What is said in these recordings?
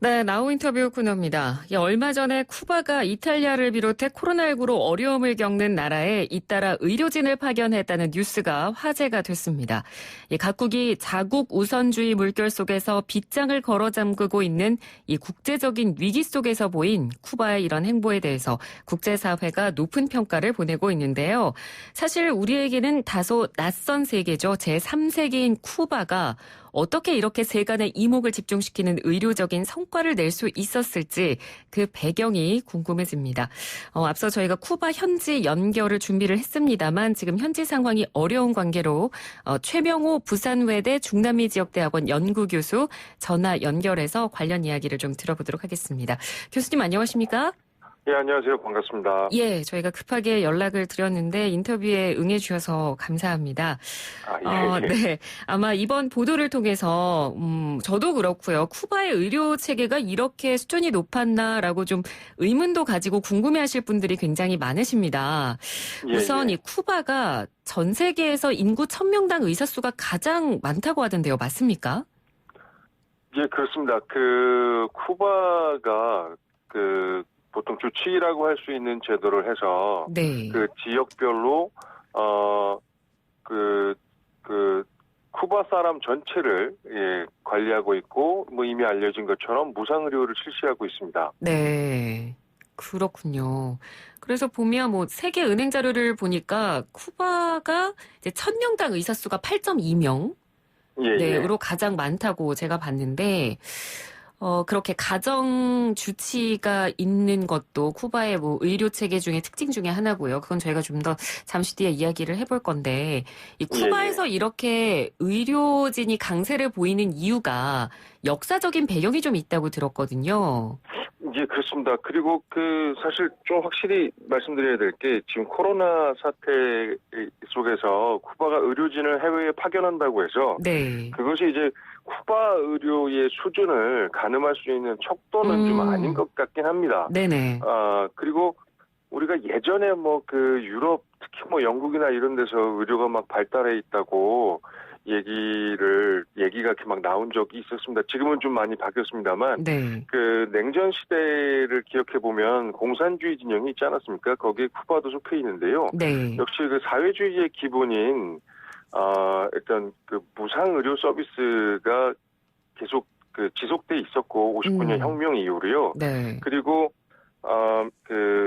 네, 나우 인터뷰 코너입니다. 얼마 전에 쿠바가 이탈리아를 비롯해 코로나19로 어려움을 겪는 나라에 잇따라 의료진을 파견했다는 뉴스가 화제가 됐습니다. 각국이 자국 우선주의 물결 속에서 빗장을 걸어 잠그고 있는 이 국제적인 위기 속에서 보인 쿠바의 이런 행보에 대해서 국제사회가 높은 평가를 보내고 있는데요. 사실 우리에게는 다소 낯선 세계죠. 제3세계인 쿠바가 어떻게 이렇게 세간의 이목을 집중시키는 의료적인 성과를 낼 수 있었을지 그 배경이 궁금해집니다. 앞서 저희가 쿠바 현지 연결을 준비를 했습니다만 지금 현지 상황이 어려운 관계로 최명호 부산외대 중남미지역대학원 연구교수 전화 연결해서 관련 이야기를 좀 들어보도록 하겠습니다. 교수님 안녕하십니까? 예, 안녕하세요. 반갑습니다. 예, 저희가 급하게 연락을 드렸는데 인터뷰에 응해주셔서 감사합니다. 네, 아마 이번 보도를 통해서 저도 그렇고요. 쿠바의 의료 체계가 이렇게 수준이 높았나라고 좀 의문도 가지고 궁금해하실 분들이 굉장히 많으십니다. 우선 이 쿠바가 전 세계에서 인구 1000명당 의사 수가 가장 많다고 하던데요. 맞습니까? 예, 그렇습니다. 쿠바가 보통 주치의라고 할 수 있는 제도를 해서 네. 그 지역별로 쿠바 사람 전체를 관리하고 있고 이미 알려진 것처럼 무상 의료를 실시하고 있습니다. 네. 그렇군요. 그래서 보면 세계 은행 자료를 보니까 쿠바가 이제 1000명당 의사 수가 8.2명. 네,으로 가장 많다고 제가 봤는데 그렇게 가정 주치가 있는 것도 쿠바의 의료 체계 중에 특징 중에 하나고요. 그건 저희가 좀 더 잠시 뒤에 이야기를 해볼 건데 이 쿠바에서 이렇게 의료진이 강세를 보이는 이유가 역사적인 배경이 좀 있다고 들었거든요. 예, 그렇습니다. 그리고 사실 좀 확실히 말씀드려야 될 게 지금 코로나 사태 속에서 쿠바가 의료진을 해외에 파견한다고 해서 그것이 이제 쿠바 의료의 수준을 가늠할 수 있는 척도는 좀 아닌 것 같긴 합니다. 네네. 그리고 우리가 예전에 유럽 특히 영국이나 이런 데서 의료가 막 발달해 있다고 얘기가 이렇게 막 나온 적이 있었습니다. 지금은 좀 많이 바뀌었습니다만, 냉전 시대를 기억해 보면 공산주의 진영이 있지 않았습니까? 거기에 쿠바도 속해 있는데요. 역시 사회주의의 기본인 일단 무상 의료 서비스가 계속 지속돼 있었고 59년 혁명 이후로요. 그리고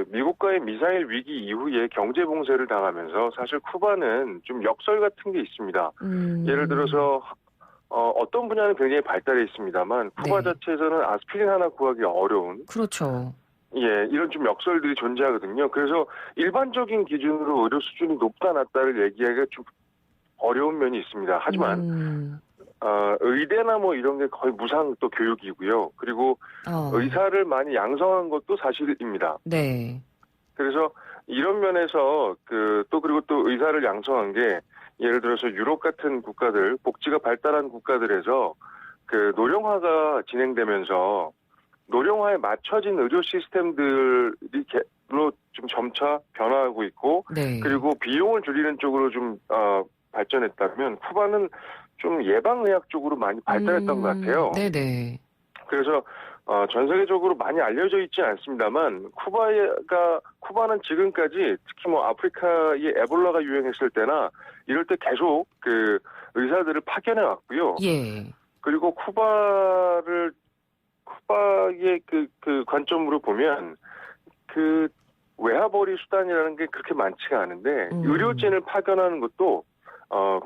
미국과의 미사일 위기 이후에 경제 봉쇄를 당하면서 사실 쿠바는 좀 역설 같은 게 있습니다. 예를 들어서 어떤 분야는 굉장히 발달해 있습니다만 쿠바 자체에서는 아스피린 하나 구하기 어려운. 그렇죠. 예, 이런 좀 역설들이 존재하거든요. 그래서 일반적인 기준으로 의료 수준이 높다 낮다를 얘기하기가 좀 어려운 면이 있습니다. 하지만 의대나 이런 게 거의 무상 또 교육이고요. 그리고 의사를 많이 양성한 것도 사실입니다. 네. 그래서 이런 면에서 그리고 또 의사를 양성한 게 예를 들어서 유럽 같은 국가들, 복지가 발달한 국가들에서 노령화가 진행되면서 노령화에 맞춰진 의료 시스템들이 좀 점차 변화하고 있고 그리고 비용을 줄이는 쪽으로 좀 발전했다면 쿠바는 좀 예방의학 쪽으로 많이 발달했던 것 같아요. 네네. 그래서 전 세계적으로 많이 알려져 있지 않습니다만 쿠바는 지금까지 특히 아프리카에 에볼라가 유행했을 때나 이럴 때 계속 의사들을 파견해 왔고요. 그리고 쿠바의 관점으로 보면 외화벌이 수단이라는 게 그렇게 많지가 않은데 의료진을 파견하는 것도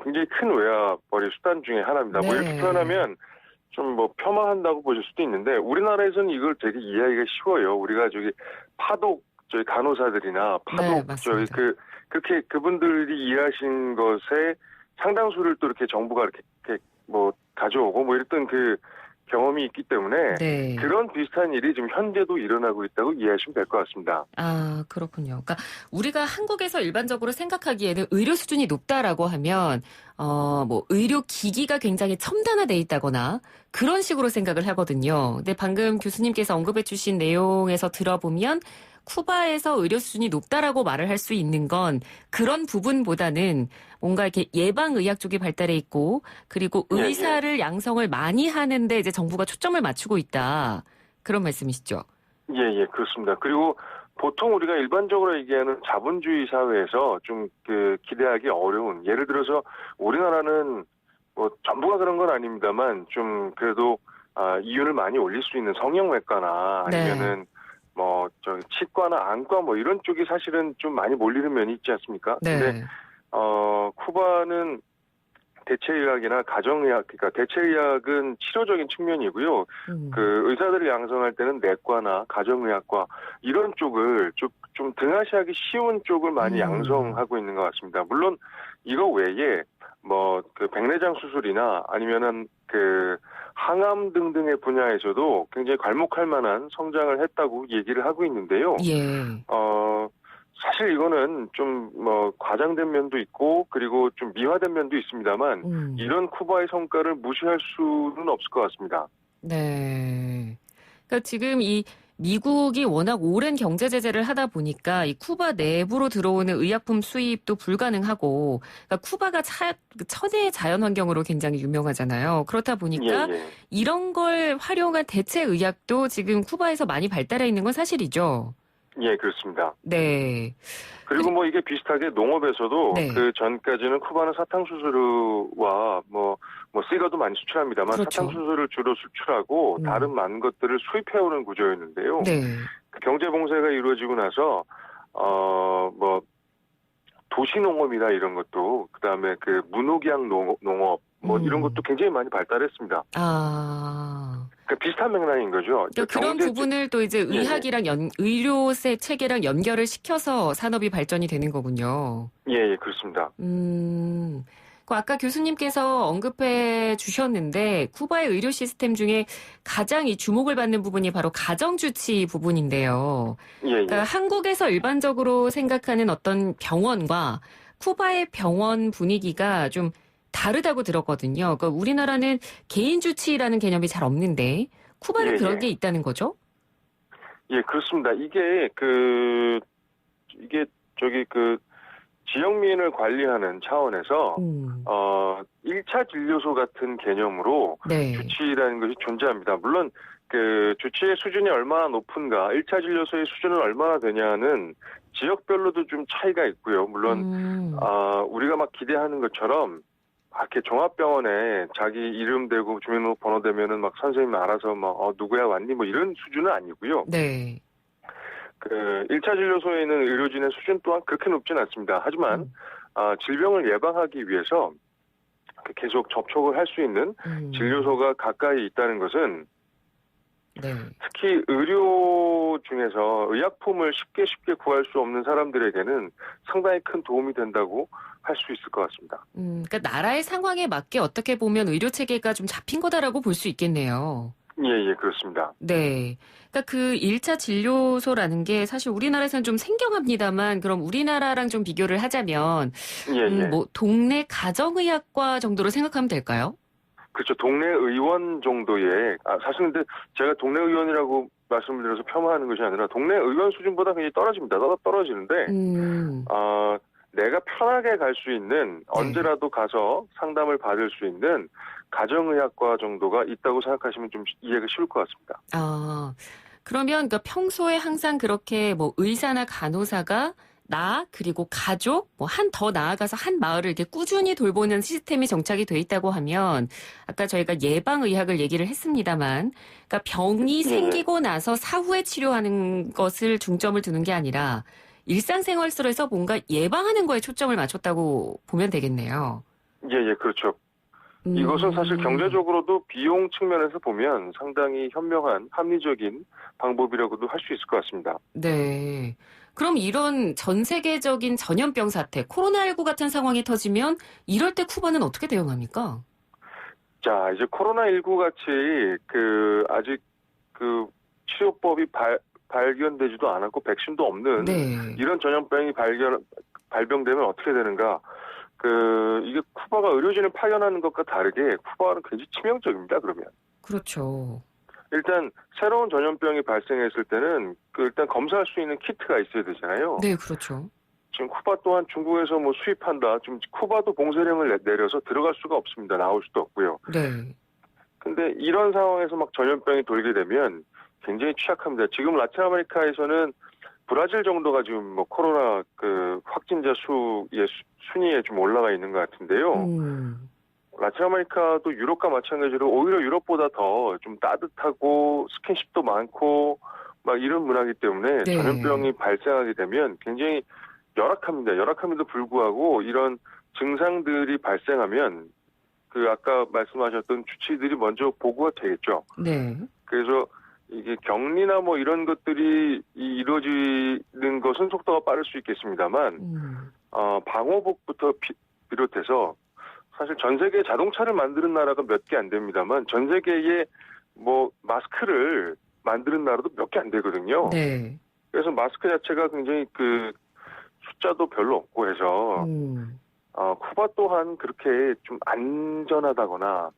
굉장히 큰 외화벌이 수단 중에 하나입니다. 이렇게 표현하면 좀 폄하한다고 보실 수도 있는데 우리나라에서는 이걸 되게 이해하기가 쉬워요. 우리가 파독 간호사들이나 파독 그렇게 그분들이 일하신 것에 상당수를 또 이렇게 정부가 이렇게 가져오고 이랬던 경험이 있기 때문에 그런 비슷한 일이 지금 현재도 일어나고 있다고 이해하시면 될 것 같습니다. 아, 그렇군요. 그러니까 우리가 한국에서 일반적으로 생각하기에는 의료 수준이 높다라고 하면 의료 기기가 굉장히 첨단화돼 있다거나 그런 식으로 생각을 하거든요. 근데 방금 교수님께서 언급해 주신 내용에서 들어보면 쿠바에서 의료 수준이 높다라고 말을 할 수 있는 건 그런 부분보다는 뭔가 이렇게 예방의학 쪽이 발달해 있고 그리고 의사를 양성을 많이 하는데 이제 정부가 초점을 맞추고 있다. 그런 말씀이시죠? 예, 예, 그렇습니다. 그리고 보통 우리가 일반적으로 얘기하는 자본주의 사회에서 좀 기대하기 어려운, 예를 들어서 우리나라는 뭐 전부가 그런 건 아닙니다만 좀 그래도 이윤을 많이 올릴 수 있는 성형외과나 네. 아니면은 뭐 치과나 안과 뭐 이런 쪽이 사실은 좀 많이 몰리는 면이 있지 않습니까? 근데 네. 쿠바는 대체의학이나 가정의학, 그러니까 대체의학은 치료적인 측면이고요. 그 의사들을 양성할 때는 내과나 가정의학과 이런 쪽을 좀 등하시하기 쉬운 쪽을 많이 양성하고 있는 것 같습니다. 물론 이거 외에 뭐 그 백내장 수술이나 아니면은 그 항암 등등의 분야에서도 굉장히 괄목할 만한 성장을 했다고 얘기를 하고 있는데요. 예. 사실 이거는 좀 뭐 과장된 면도 있고 그리고 좀 미화된 면도 있습니다만 이런 쿠바의 성과를 무시할 수는 없을 것 같습니다. 네. 그러니까 지금 이 미국이 워낙 오랜 경제 제재를 하다 보니까 이 쿠바 내부로 들어오는 의약품 수입도 불가능하고, 그러니까 쿠바가 천혜의 자연 환경으로 굉장히 유명하잖아요. 그렇다 보니까 예, 예. 이런 걸 활용한 대체 의학도 지금 쿠바에서 많이 발달해 있는 건 사실이죠. 예, 그렇습니다. 네. 그리고 뭐 이게 비슷하게 농업에서도 네. 그 전까지는 쿠바는 사탕수수와 뭐 시가도 많이 수출합니다만 그렇죠. 사탕수수를 주로 수출하고 다른 많은 것들을 수입해오는 구조였는데요. 네. 그 경제 봉쇄가 이루어지고 나서 뭐 도시농업이나 이런 것도 그다음에 그 무농약 농업 뭐 이런 것도 굉장히 많이 발달했습니다. 그러니까 비슷한 맥락인 거죠. 그러니까 그런 부분을 또 이제 의학이랑 의료세 체계랑 연결을 시켜서 산업이 발전이 되는 거군요. 예, 예, 그렇습니다. 그 아까 교수님께서 언급해 주셨는데 쿠바의 의료 시스템 중에 가장 이 주목을 받는 부분이 바로 가정주치 부분인데요. 예, 예. 그러니까 한국에서 일반적으로 생각하는 어떤 병원과 쿠바의 병원 분위기가 좀 다르다고 들었거든요. 그러니까 우리나라는 개인주치라는 개념이 잘 없는데 쿠바는 그런 게 있다는 거죠? 예, 그렇습니다. 이게 지역민을 관리하는 차원에서 1차 진료소 같은 개념으로 주치의라는 것이 존재합니다. 물론 그 주치의 수준이 얼마나 높은가, 1차 진료소의 수준은 얼마나 되냐는 지역별로도 좀 차이가 있고요. 물론 우리가 막 기대하는 것처럼 이렇게 종합병원에 자기 이름 대고 주민번호 대면은 막 선생님 알아서 누구야 왔니 뭐 이런 수준은 아니고요. 네. 그 1차 진료소에 있는 의료진의 수준 또한 그렇게 높진 않습니다. 하지만 질병을 예방하기 위해서 계속 접촉을 할 수 있는 진료소가 가까이 있다는 것은 특히 의료 중에서 의약품을 쉽게 구할 수 없는 사람들에게는 상당히 큰 도움이 된다고 할 수 있을 것 같습니다. 그러니까 나라의 상황에 맞게 어떻게 보면 의료 체계가 좀 잡힌 거다라고 볼 수 있겠네요. 예, 그렇습니다. 네. 그러니까 그 1차 진료소라는 게 사실 우리나라에서는 좀 생경합니다만 그럼 우리나라랑 좀 비교를 하자면 뭐 동네 가정의학과 정도로 생각하면 될까요? 그렇죠. 동네 의원 정도의 사실 근데 제가 동네 의원이라고 말씀을 드려서 폄하하는 것이 아니라 동네 의원 수준보다 굉장히 떨어집니다. 떨어지는데 내가 편하게 갈 수 있는 언제라도 가서 상담을 받을 수 있는 가정의학과 정도가 있다고 생각하시면 좀 이해가 쉬울 것 같습니다. 그러면 그러니까 평소에 항상 그렇게 뭐 의사나 간호사가 나 그리고 가족 뭐 더 나아가서 한 마을을 이렇게 꾸준히 돌보는 시스템이 정착이 돼 있다고 하면 아까 저희가 예방의학을 얘기를 했습니다만 그러니까 병이 생기고 나서 사후에 치료하는 것을 중점을 두는 게 아니라 일상생활 속에서 뭔가 예방하는 거에 초점을 맞췄다고 보면 되겠네요. 예, 그렇죠. 이것은 사실 경제적으로도 비용 측면에서 보면 상당히 현명한 합리적인 방법이라고도 할 수 있을 것 같습니다. 네. 그럼 이런 전 세계적인 전염병 사태, 코로나19 같은 상황이 터지면 이럴 때 쿠바는 어떻게 대응합니까? 자, 이제 코로나19 같이 아직 치료법이 발견되지도 않았고 백신도 없는 이런 전염병이 발병되면 어떻게 되는가? 이게 쿠바가 의료진을 파견하는 것과 다르게 쿠바는 굉장히 치명적입니다. 그러면. 그렇죠. 일단 새로운 전염병이 발생했을 때는 일단 검사할 수 있는 키트가 있어야 되잖아요. 네, 그렇죠. 지금 쿠바 또한 중국에서 수입한다. 지금 쿠바도 봉쇄령을 내려서 들어갈 수가 없습니다. 나올 수도 없고요. 네. 근데 이런 상황에서 전염병이 돌게 되면 굉장히 취약합니다. 지금 라틴 아메리카에서는 브라질 정도가 지금 뭐 코로나 그 확진자 수의 순위에 좀 올라가 있는 것 같은데요. 라틴 아메리카도 유럽과 마찬가지로 오히려 유럽보다 더 좀 따뜻하고 스킨십도 많고 막 이런 문화이기 때문에 네. 전염병이 발생하게 되면 굉장히 열악합니다. 열악함에도 불구하고 이런 증상들이 발생하면 그 아까 말씀하셨던 주치의들이 먼저 보고가 되겠죠. 네. 그래서 이게 격리나 뭐 이런 것들이 이루어지는 것은 속도가 빠를 수 있겠습니다만 방호복부터 비롯해서 사실 전 세계 자동차를 만드는 나라가 몇 개 안 됩니다만 전 세계에 뭐 마스크를 만드는 나라도 몇 개 안 되거든요. 네. 그래서 마스크 자체가 굉장히 그 숫자도 별로 없고 해서 쿠바 또한 그렇게 좀 안전하다거나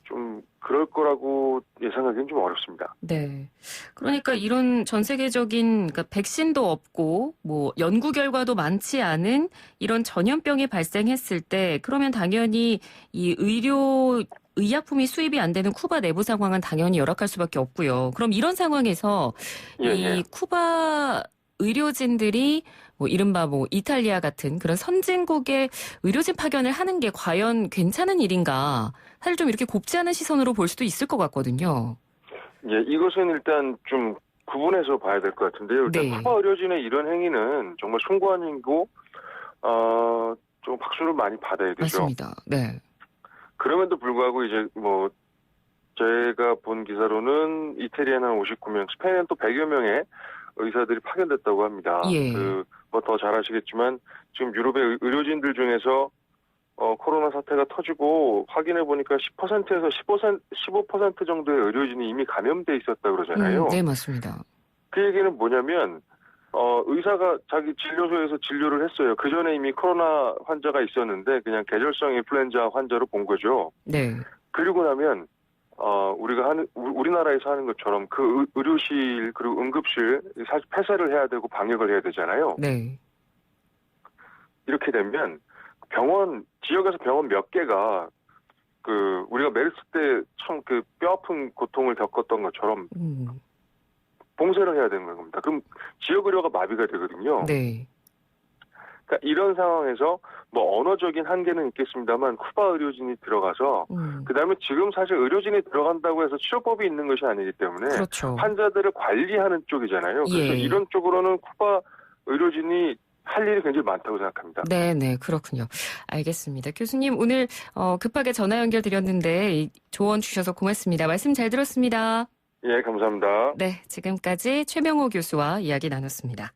좀 그럴 거라고 예상하기는 좀 어렵습니다. 네. 그러니까 이런 전 세계적인 그러니까 백신도 없고 뭐 연구 결과도 많지 않은 이런 전염병이 발생했을 때 그러면 당연히 이 의약품이 수입이 안 되는 쿠바 내부 상황은 당연히 열악할 수밖에 없고요. 그럼 이런 상황에서 이 쿠바 의료진들이 뭐 이른바 뭐 이탈리아 같은 그런 선진국의 의료진 파견을 하는 게 과연 괜찮은 일인가? 사실 좀 이렇게 곱지 않은 시선으로 볼 수도 있을 것 같거든요. 예, 이것은 일단 좀 구분해서 봐야 될 것 같은데요. 일단 네. 쿠바 의료진의 이런 행위는 정말 숭고한 행위고 좀 박수를 많이 받아야 되죠. 맞습니다. 네. 그럼에도 불구하고 이제 뭐 제가 본 기사로는 이태리에는 한 59명, 스페인에는 또 100여 명의 의사들이 파견됐다고 합니다. 예. 뭐 더 잘 아시겠지만 지금 유럽의 의료진들 중에서 코로나 사태가 터지고 확인해 보니까 10%에서 15% 정도의 의료진이 이미 감염돼 있었다 그러잖아요. 네, 맞습니다. 그 얘기는 뭐냐면 의사가 자기 진료소에서 진료를 했어요. 그 전에 이미 코로나 환자가 있었는데 그냥 계절성 인플루엔자 환자로 본 거죠. 네. 그리고 나면 우리나라에서 하는 것처럼 그 의료실 그리고 응급실 사실 폐쇄를 해야 되고 방역을 해야 되잖아요. 네. 이렇게 되면 지역에서 병원 몇 개가 우리가 메르스 때 참 그 뼈 아픈 고통을 겪었던 것처럼 봉쇄를 해야 되는 겁니다. 그럼 지역 의료가 마비가 되거든요. 네. 그러니까 이런 상황에서 뭐 언어적인 한계는 있겠습니다만 쿠바 의료진이 들어가서 그다음에 지금 사실 의료진이 들어간다고 해서 치료법이 있는 것이 아니기 때문에 그렇죠. 환자들을 관리하는 쪽이잖아요. 그래서 예. 이런 쪽으로는 쿠바 의료진이 할 일이 굉장히 많다고 생각합니다. 네, 그렇군요. 알겠습니다. 교수님, 오늘 급하게 전화 연결드렸는데 조언 주셔서 고맙습니다. 말씀 잘 들었습니다. 예, 감사합니다. 네, 지금까지 최명호 교수와 이야기 나눴습니다.